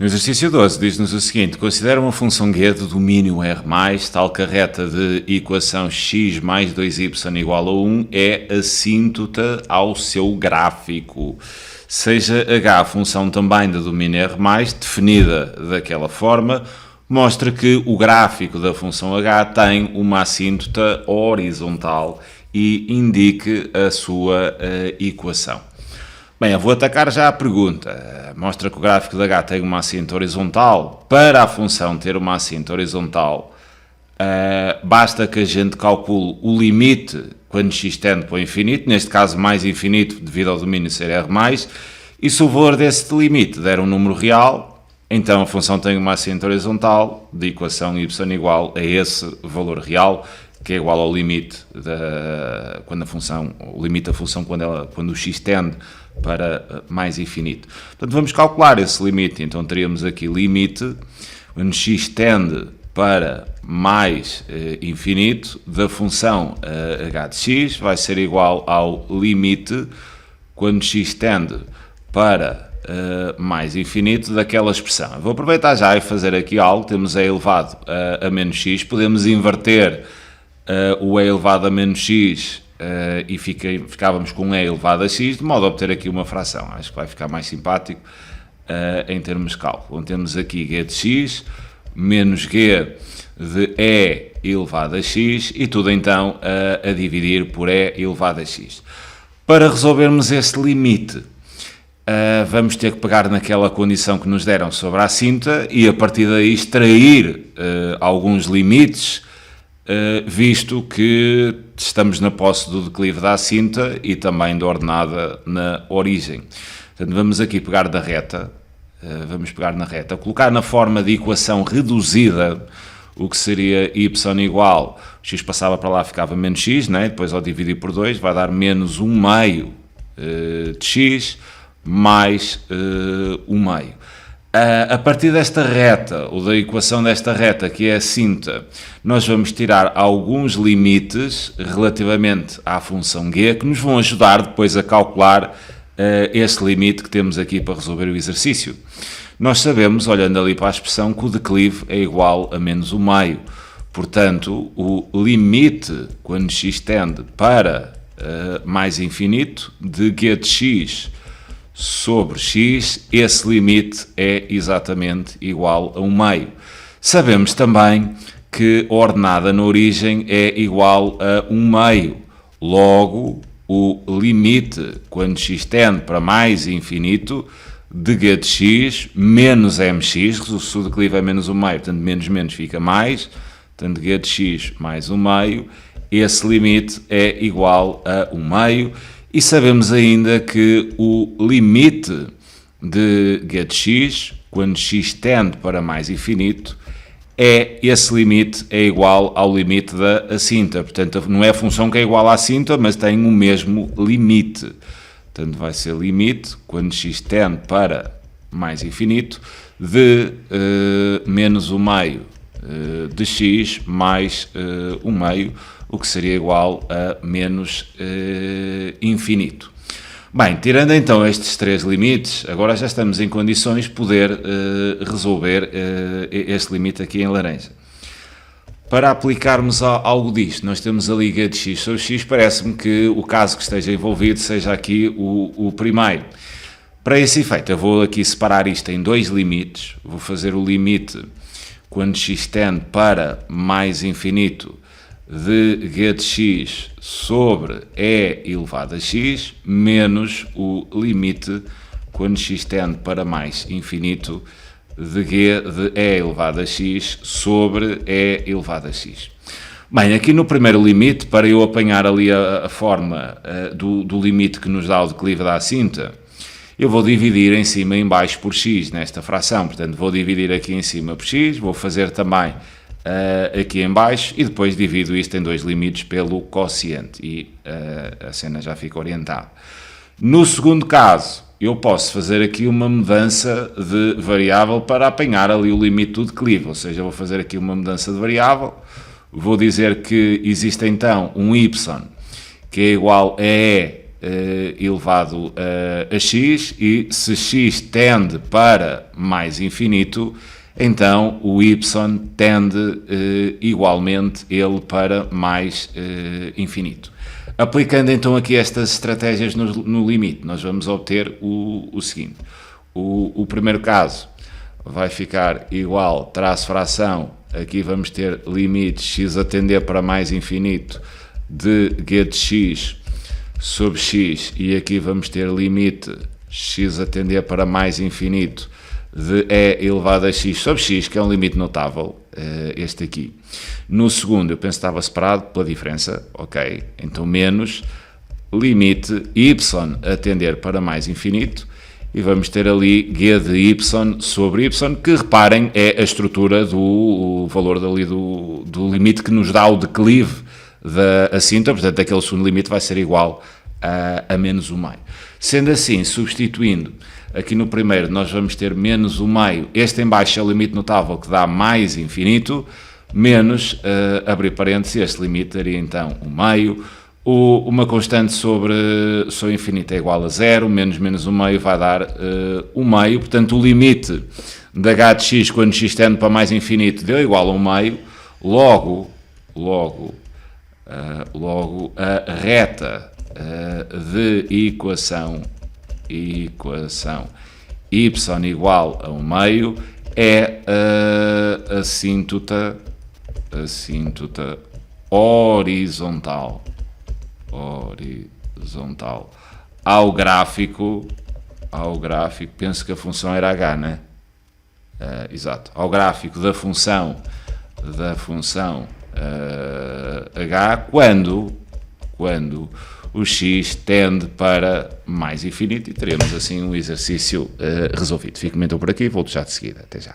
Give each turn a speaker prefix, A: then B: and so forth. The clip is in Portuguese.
A: No exercício 12 diz-nos o seguinte: considera uma função g de domínio R+, tal que a reta de equação x mais 2y igual a 1 é assíntota ao seu gráfico. Seja h a função também de domínio R+, definida daquela forma, mostra que o gráfico da função h tem uma assíntota horizontal e indique a sua equação. Bem, eu vou atacar já a pergunta. Mostra que o gráfico de h tem uma assíntota horizontal. Para a função ter uma assíntota horizontal, basta que a gente calcule o limite quando x tende para o infinito, neste caso mais infinito devido ao domínio ser R+, e se o valor desse limite der um número real, então a função tem uma assíntota horizontal de equação y igual a esse valor real, que é igual ao limite quando o limite da função quando o x tende para mais infinito. Portanto, vamos calcular esse limite. Então, teríamos aqui limite, quando x tende para mais infinito, da função h de x vai ser igual ao limite, quando x tende para mais infinito, daquela expressão. Eu vou aproveitar já e fazer aqui algo. Temos e elevado a menos x, podemos inverter o e elevado a menos x e ficávamos com e elevado a x, de modo a obter aqui uma fração. Acho que vai ficar mais simpático em termos de cálculo. Então, temos aqui g de x menos g de e elevado a x e tudo então a dividir por e elevado a x. Para resolvermos este limite, vamos ter que pegar naquela condição que nos deram sobre a assíntota e a partir daí extrair alguns limites, visto que estamos na posse do declive da assíntota e também da ordenada na origem. Portanto, vamos aqui pegar da reta, colocar na forma de equação reduzida, o que seria y igual, x passava para lá, ficava menos x, né? Depois ao dividir por 2 vai dar menos 1 meio de x mais 1 meio. A partir desta reta, ou da equação desta reta, que é a assíntota, nós vamos tirar alguns limites relativamente à função g, que nos vão ajudar depois a calcular este limite que temos aqui para resolver o exercício. Nós sabemos, olhando ali para a expressão, que o declive é igual a menos 1 meio. Portanto, o limite, quando x tende para mais infinito, de g de x sobre x, esse limite é exatamente igual a 1 meio. Sabemos também que a ordenada na origem é igual a 1 meio. Logo, o limite, quando x tende para mais infinito, de g de x menos mx, se o declive é menos 1 meio, portanto menos fica mais, portanto g de x mais 1 meio, esse limite é igual a 1 meio. E sabemos ainda que o limite de g de x, quando x tende para mais infinito, esse limite é igual ao limite da assíntota. Portanto, não é a função que é igual à assíntota, mas tem o mesmo limite. Portanto, vai ser limite, quando x tende para mais infinito, de menos 1 meio de x mais 1 meio, o que seria igual a menos infinito. Bem, tirando então estes três limites, agora já estamos em condições de poder resolver este limite aqui em laranja. Para aplicarmos algo disto, nós temos ali g de x sobre x, parece-me que o caso que esteja envolvido seja aqui o primeiro. Para esse efeito, eu vou aqui separar isto em dois limites, vou fazer o limite quando x tende para mais infinito de g de x sobre e elevado a x, menos o limite quando x tende para mais infinito de g de e elevado a x sobre e elevado a x. Bem, aqui no primeiro limite, para eu apanhar ali a forma do limite que nos dá o declive da assíntota, eu vou dividir em cima e em baixo por x nesta fração. Portanto, vou dividir aqui em cima por x, vou fazer também aqui em baixo e depois divido isto em dois limites pelo quociente e a cena já fica orientada. No segundo caso, eu posso fazer aqui uma mudança de variável para apanhar ali o limite do declive, ou seja, vou fazer aqui uma mudança de variável, vou dizer que existe então um y que é igual a e elevado a x, e se x tende para mais infinito, então o y tende igualmente ele para mais infinito. Aplicando então aqui estas estratégias no limite, nós vamos obter o seguinte. O primeiro caso vai ficar igual, traço fração, aqui vamos ter limite x a tender para mais infinito de g de x sobre x, e aqui vamos ter limite x a tender para mais infinito de e elevado a x sobre x, que é um limite notável, este aqui. No segundo, eu penso que estava separado pela diferença, ok? Então, menos limite y a tender para mais infinito, e vamos ter ali g de y sobre y, que, reparem, é a estrutura do valor dali do limite que nos dá o declive da assíntota, portanto, aquele segundo limite vai ser igual a menos 1 meio. Sendo assim, substituindo, aqui no primeiro nós vamos ter menos 1 meio, este em baixo é o limite notável que dá mais infinito, menos, abrir parênteses, este limite daria então 1 meio, uma constante sobre o infinito é igual a 0, menos 1 meio vai dar 1 meio, portanto o limite de h de x quando x tende para mais infinito deu igual a 1 meio, logo a reta de equação y igual a 1 meio é a assíntota horizontal ao gráfico, penso que a função era h, né? Exato, ao gráfico da função h quando o x tende para mais infinito, e teremos assim um exercício resolvido. Fico então por aqui, volto já de seguida. Até já.